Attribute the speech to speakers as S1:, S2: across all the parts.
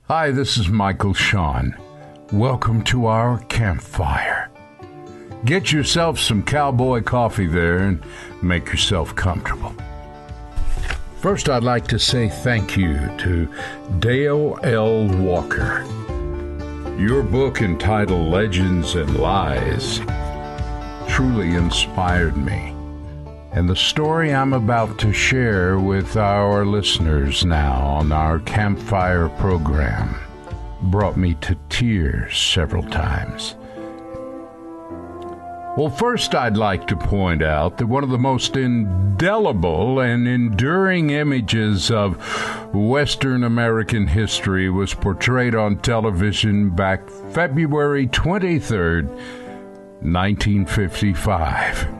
S1: Hi, this is Michael Shawn. Welcome to our Campfire. Get yourself some cowboy coffee there and make yourself comfortable. First, I'd like to say thank you to Dale L. Walker. Your book entitled Legends and Lies truly inspired me. And the story I'm about to share with our listeners now on our Campfire program brought me to tears several times. Well, first I'd like to point out that one of the most indelible and enduring images of Western American history was portrayed on television back February 23rd, 1955.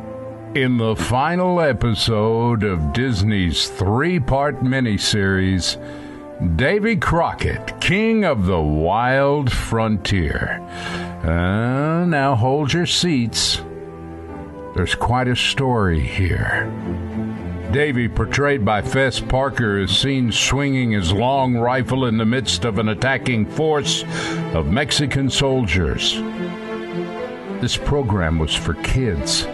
S1: In the final episode of Disney's three-part miniseries, Davy Crockett, King of the Wild Frontier. Now hold your seats. There's quite a story here. Davy, portrayed by Fess Parker, is seen swinging his long rifle in the midst of an attacking force of Mexican soldiers. This program was for kids,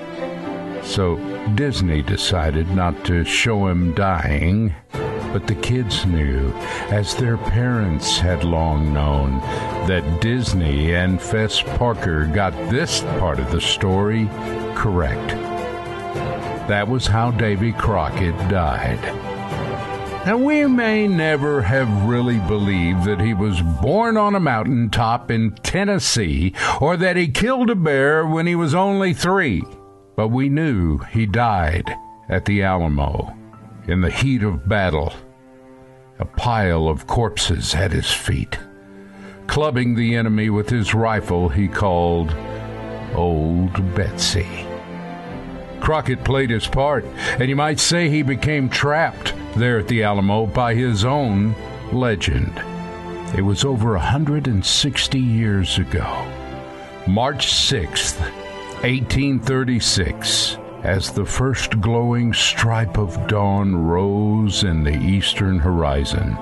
S1: so Disney decided not to show him dying, but the kids knew, as their parents had long known, that Disney and Fess Parker got this part of the story correct. That was how Davy Crockett died. Now, we may never have really believed that he was born on a mountaintop in Tennessee, or that he killed a bear when he was only 3. But we knew he died at the Alamo, in the heat of battle, a pile of corpses at his feet. Clubbing the enemy with his rifle he called Old Betsy. Crockett played his part, and you might say he became trapped there at the Alamo by his own legend. It was over 160 years ago, March 6th, 1836, as the first glowing stripe of dawn rose in the eastern horizon,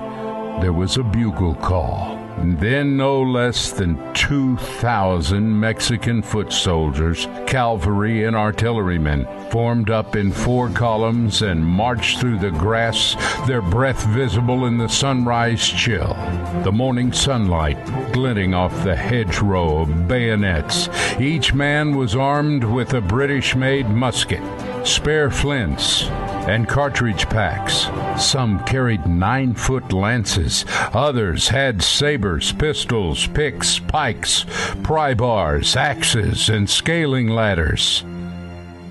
S1: there was a bugle call. And then no less than 2,000 Mexican foot soldiers, cavalry, and artillerymen formed up in 4 columns and marched through the grass, their breath visible in the sunrise chill, the morning sunlight glinting off the hedgerow of bayonets. Each man was armed with a British-made musket, spare flints, and cartridge packs. Some carried 9-foot lances. Others had sabers, pistols, picks, pikes, pry bars, axes, and scaling ladders.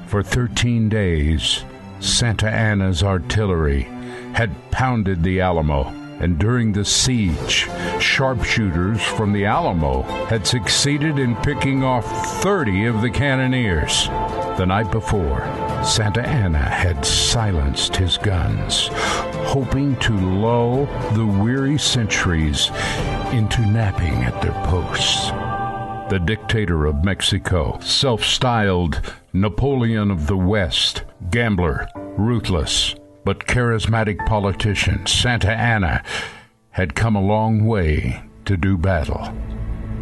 S1: For 13 days, Santa Anna's artillery had pounded the Alamo, and during the siege, sharpshooters from the Alamo had succeeded in picking off 30 of the cannoneers. The night before, Santa Anna had silenced his guns, hoping to lull the weary sentries into napping at their posts. The dictator of Mexico, self-styled Napoleon of the West, gambler, ruthless, but charismatic politician, Santa Anna had come a long way to do battle.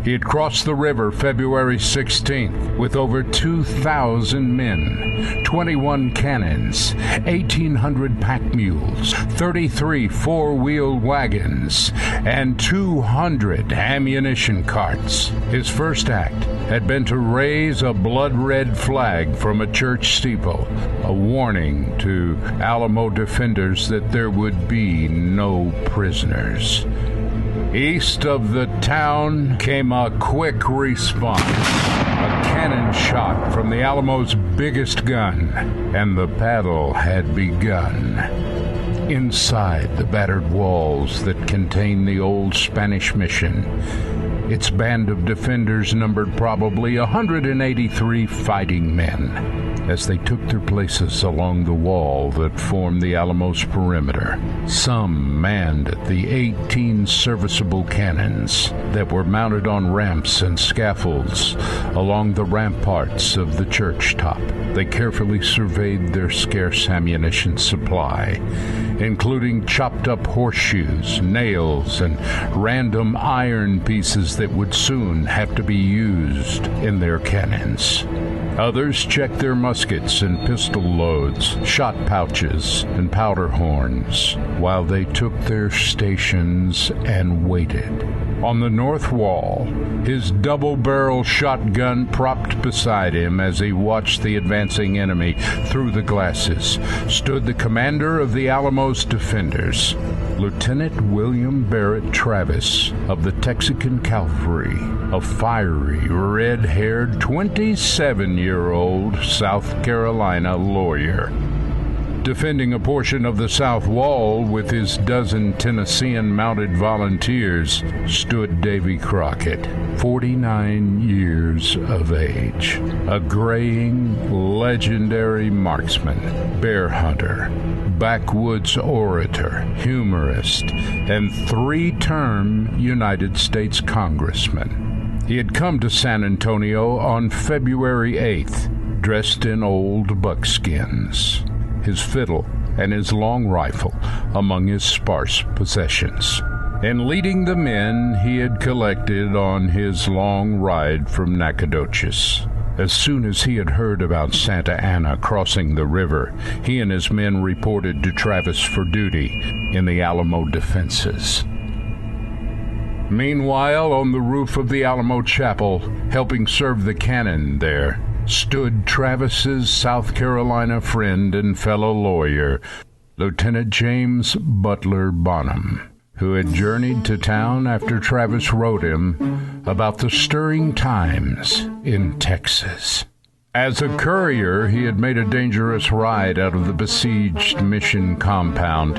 S1: He had crossed the river February 16th with over 2,000 men, 21 cannons, 1,800 pack mules, 33 four-wheel wagons, and 200 ammunition carts. His first act had been to raise a blood-red flag from a church steeple, a warning to Alamo defenders that there would be no prisoners. East of the town came a quick response, a cannon shot from the Alamo's biggest gun, and the battle had begun. Inside the battered walls that contained the old Spanish mission, its band of defenders numbered probably 183 fighting men as they took their places along the wall that formed the Alamo's perimeter. Some manned the 18 serviceable cannons that were mounted on ramps and scaffolds along the ramparts of the church top. They carefully surveyed their scarce ammunition supply including chopped-up horseshoes, nails, and random iron pieces that would soon have to be used in their cannons. Others checked their muskets and pistol loads, shot pouches, and powder horns, while they took their stations and waited. On the north wall, his double-barrel shotgun propped beside him as he watched the advancing enemy through the glasses, stood the commander of the Alamo's defenders, Lieutenant William Barrett Travis of the Texican Cavalry, a fiery, red-haired, 27-year-old South Carolina lawyer. Defending a portion of the south wall with his dozen Tennessean mounted volunteers stood Davy Crockett, 49 years of age, a graying, legendary marksman, bear hunter, backwoods orator, humorist, and three-term United States congressman. He had come to San Antonio on February 8th, dressed in old buckskins, his fiddle and his long rifle among his sparse possessions, and leading the men he had collected on his long ride from Nacogdoches. As soon as he had heard about Santa Anna crossing the river, he and his men reported to Travis for duty in the Alamo defenses. Meanwhile, on the roof of the Alamo Chapel, helping serve the cannon there, stood Travis's South Carolina friend and fellow lawyer, Lieutenant James Butler Bonham, who had journeyed to town after Travis wrote him about the stirring times in Texas. As a courier, he had made a dangerous ride out of the besieged mission compound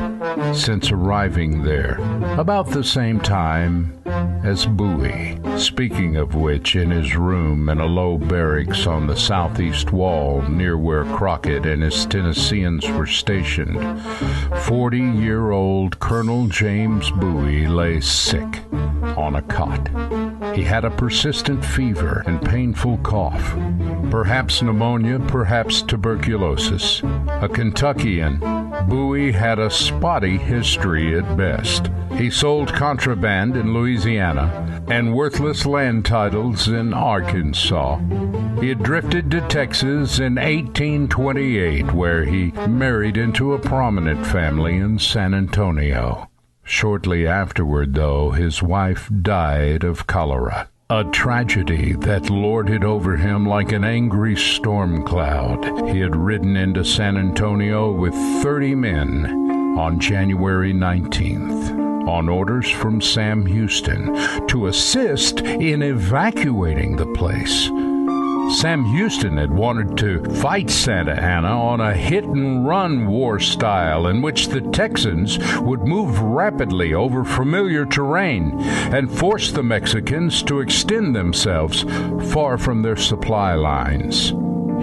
S1: since arriving there, about the same time as Bowie, speaking of which in his room in a low barracks on the southeast wall near where Crockett and his Tennesseans were stationed, 40-year-old Colonel James Bowie lay sick on a cot. He had a persistent fever and painful cough, perhaps pneumonia, perhaps tuberculosis. A Kentuckian, Bowie had a spotty history at best. He sold contraband in Louisiana and worthless land titles in Arkansas. He had drifted to Texas in 1828, where he married into a prominent family in San Antonio. Shortly afterward, though, his wife died of cholera, a tragedy that lorded over him like an angry storm cloud. He had ridden into San Antonio with 30 men on January 19th, on orders from Sam Houston to assist in evacuating the place. Sam Houston had wanted to fight Santa Anna on a hit-and-run war style in which the Texans would move rapidly over familiar terrain and force the Mexicans to extend themselves far from their supply lines.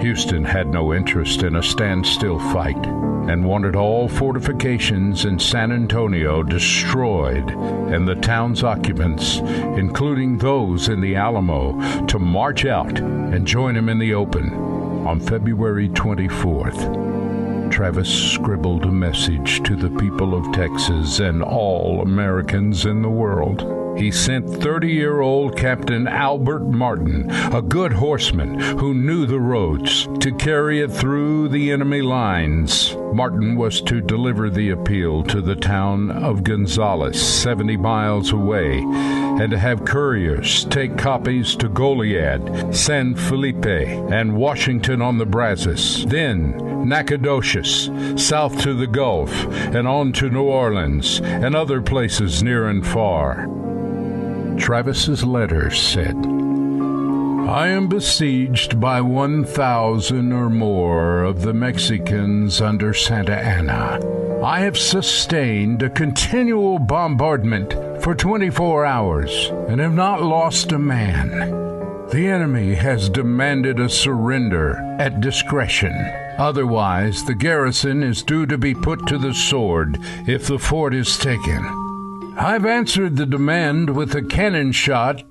S1: Houston had no interest in a standstill fight and wanted all fortifications in San Antonio destroyed and the town's occupants, including those in the Alamo, to march out and join him in the open. On February 24th, Travis scribbled a message to the people of Texas and all Americans in the world. He sent 30-year-old Captain Albert Martin, a good horseman who knew the roads, to carry it through the enemy lines. Martin was to deliver the appeal to the town of Gonzales, 70 miles away, and to have couriers take copies to Goliad, San Felipe, and Washington on the Brazos, then Nacogdoches, south to the Gulf, and on to New Orleans, and other places near and far. Travis's letter said, I am besieged by 1,000 or more of the Mexicans under Santa Anna. I have sustained a continual bombardment for 24 hours and have not lost a man. The enemy has demanded a surrender at discretion. Otherwise, the garrison is due to be put to the sword if the fort is taken. I've answered the demand with a cannon shot,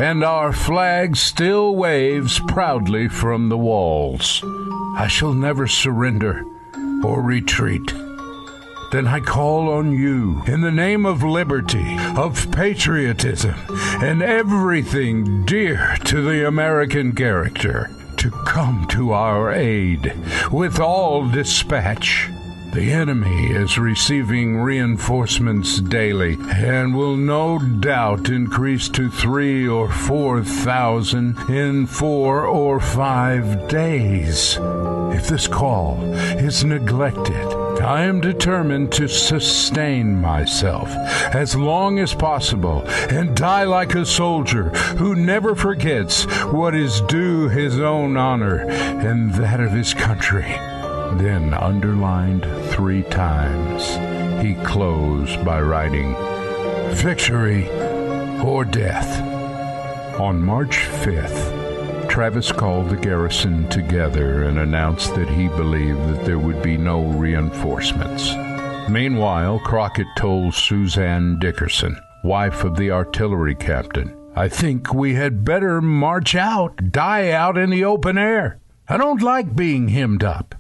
S1: and our flag still waves proudly from the walls. I shall never surrender or retreat. then I call on you in the name of liberty, of patriotism, and everything dear to the American character, to come to our aid with all dispatch. The enemy is receiving reinforcements daily and will no doubt increase to 3,000 or 4,000 in 4 or 5 days. If this call is neglected, I am determined to sustain myself as long as possible and die like a soldier who never forgets what is due his own honor and that of his country. Then, underlined 3 times, he closed by writing, "Victory or death." On March 5th, Travis called the garrison together and announced that he believed that there would be no reinforcements. Meanwhile, Crockett told Suzanne Dickerson, wife of the artillery captain, "I think we had better march out, die out in the open air. I don't like being hemmed up."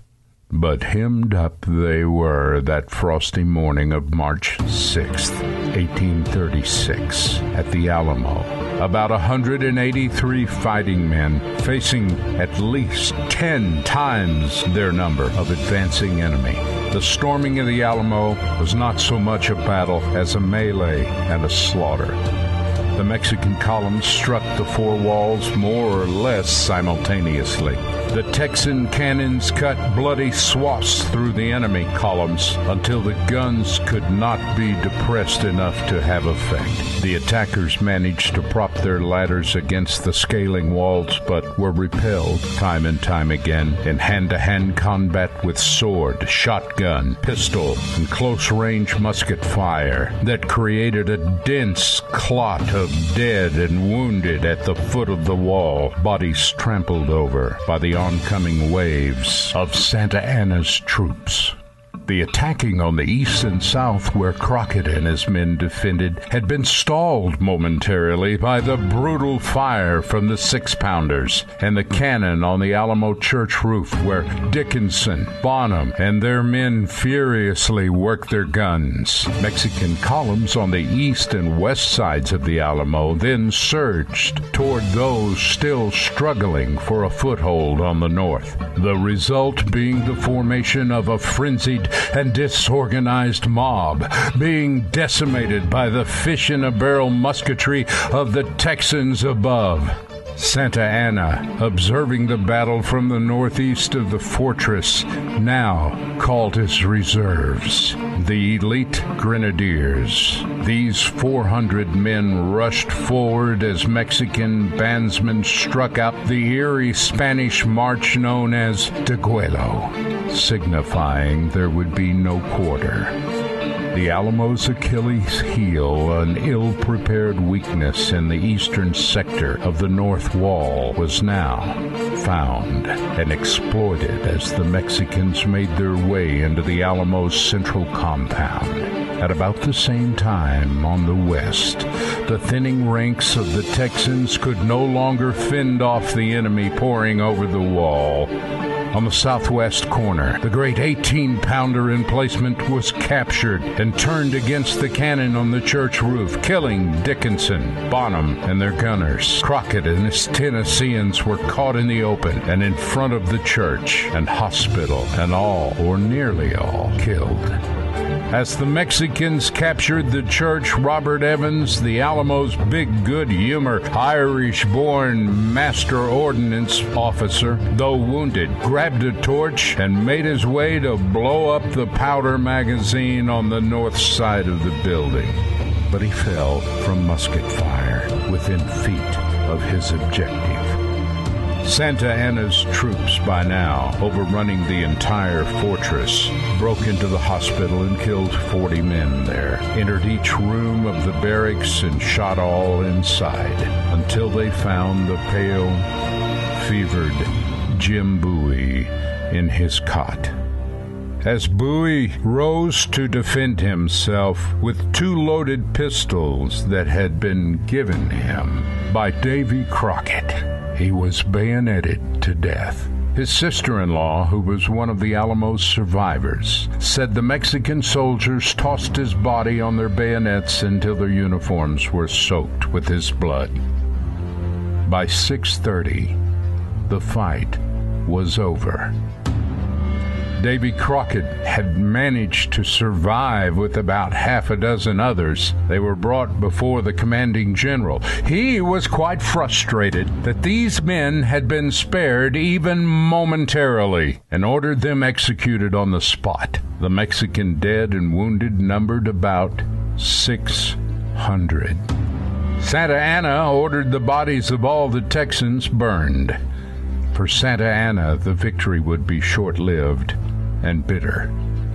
S1: But hemmed up they were that frosty morning of March 6th, 1836, at the Alamo. About 183 fighting men facing at least 10 times their number of advancing enemy. The storming of the Alamo was not so much a battle as a melee and a slaughter. The Mexican columns struck the 4 walls more or less simultaneously. The Texan cannons cut bloody swaths through the enemy columns until the guns could not be depressed enough to have effect. The attackers managed to prop their ladders against the scaling walls, but were repelled time and time again in hand-to-hand combat with sword, shotgun, pistol, and close-range musket fire that created a dense clot of dead and wounded at the foot of the wall, bodies trampled over by the oncoming waves of Santa Anna's troops. The attacking on the east and south, where Crockett and his men defended, had been stalled momentarily by the brutal fire from the 6-pounders and the cannon on the Alamo church roof, where Dickinson, Bonham, and their men furiously worked their guns. Mexican columns on the east and west sides of the Alamo then surged toward those still struggling for a foothold on the north, the result being the formation of a frenzied and disorganized mob, being decimated by the fish-in-a-barrel musketry of the Texans above. Santa Anna, observing the battle from the northeast of the fortress, now called his reserves, the elite grenadiers. These 400 men rushed forward as Mexican bandsmen struck out the eerie Spanish march known as Deguelo, signifying there would be no quarter. The Alamo's Achilles heel, an ill-prepared weakness in the eastern sector of the north wall, was now found and exploited as the Mexicans made their way into the Alamo's central compound. At about the same time, on the west, the thinning ranks of the Texans could no longer fend off the enemy pouring over the wall. On the southwest corner, the great 18-pounder emplacement was captured and turned against the cannon on the church roof, killing Dickinson, Bonham, and their gunners. Crockett and his Tennesseans were caught in the open and in front of the church and hospital, and all, or nearly all, killed. As the Mexicans captured the church, Robert Evans, the Alamo's big good humor, Irish-born master ordnance officer, though wounded, grabbed a torch and made his way to blow up the powder magazine on the north side of the building. But he fell from musket fire within feet of his objective. Santa Anna's troops, by now overrunning the entire fortress, broke into the hospital and killed 40 men there, entered each room of the barracks and shot all inside, until they found the pale, fevered Jim Bowie in his cot. As Bowie rose to defend himself with 2 loaded pistols that had been given him by Davy Crockett, he was bayoneted to death. His sister-in-law, who was one of the Alamo's survivors, said the Mexican soldiers tossed his body on their bayonets until their uniforms were soaked with his blood. By 6:30, the fight was over. Davy Crockett had managed to survive with about half a dozen others. They were brought before the commanding general. He was quite frustrated that these men had been spared even momentarily and ordered them executed on the spot. The Mexican dead and wounded numbered about 600. Santa Anna ordered the bodies of all the Texans burned. For Santa Anna, the victory would be short-lived and bitter.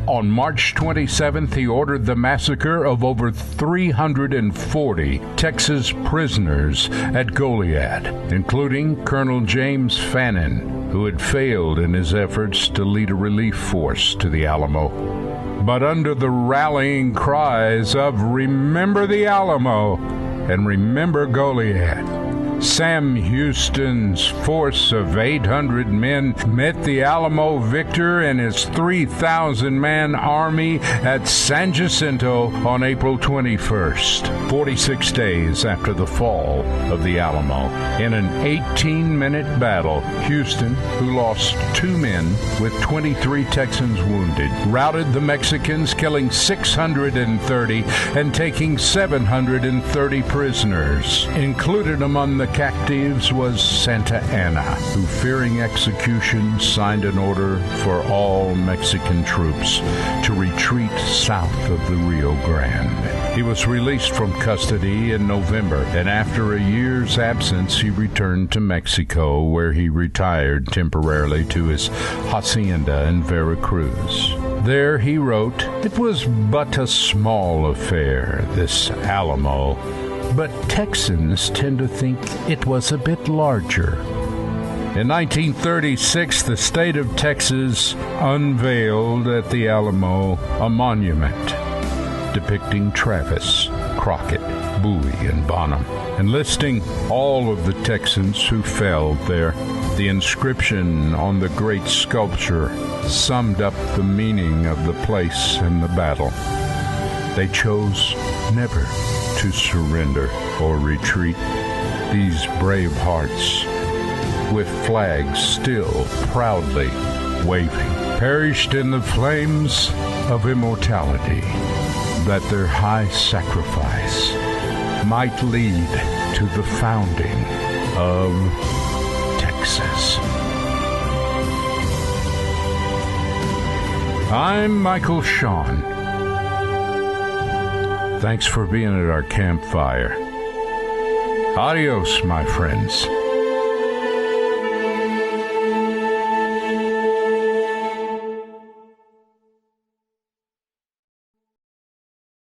S1: On March 27th, he ordered the massacre of over 340 Texas prisoners at Goliad, including Colonel James Fannin, who had failed in his efforts to lead a relief force to the Alamo. But under the rallying cries of "Remember the Alamo" and "Remember Goliad," Sam Houston's force of 800 men met the Alamo victor and his 3,000-man army at San Jacinto on April 21st, 46 days after the fall of the Alamo. In an 18-minute battle, Houston, who lost 2 men with 23 Texans wounded, routed the Mexicans, killing 630 and taking 730 prisoners. Included among the captives was Santa Anna, who, fearing execution, signed an order for all Mexican troops to retreat south of the Rio Grande. He was released from custody in November, and after a year's absence, he returned to Mexico, where he retired temporarily to his hacienda in Veracruz. There he wrote, "It was but a small affair, this Alamo, but Texans tend to think it was a bit larger." In 1936, the state of Texas unveiled at the Alamo a monument depicting Travis, Crockett, Bowie, and Bonham, and listing all of the Texans who fell there. The inscription on the great sculpture summed up the meaning of the place and the battle. They chose never to surrender or retreat. These brave hearts, with flags still proudly waving, perished in the flames of immortality, that their high sacrifice might lead to the founding of Texas. I'm Michael Shawn. Thanks for being at our campfire. Adios, my friends.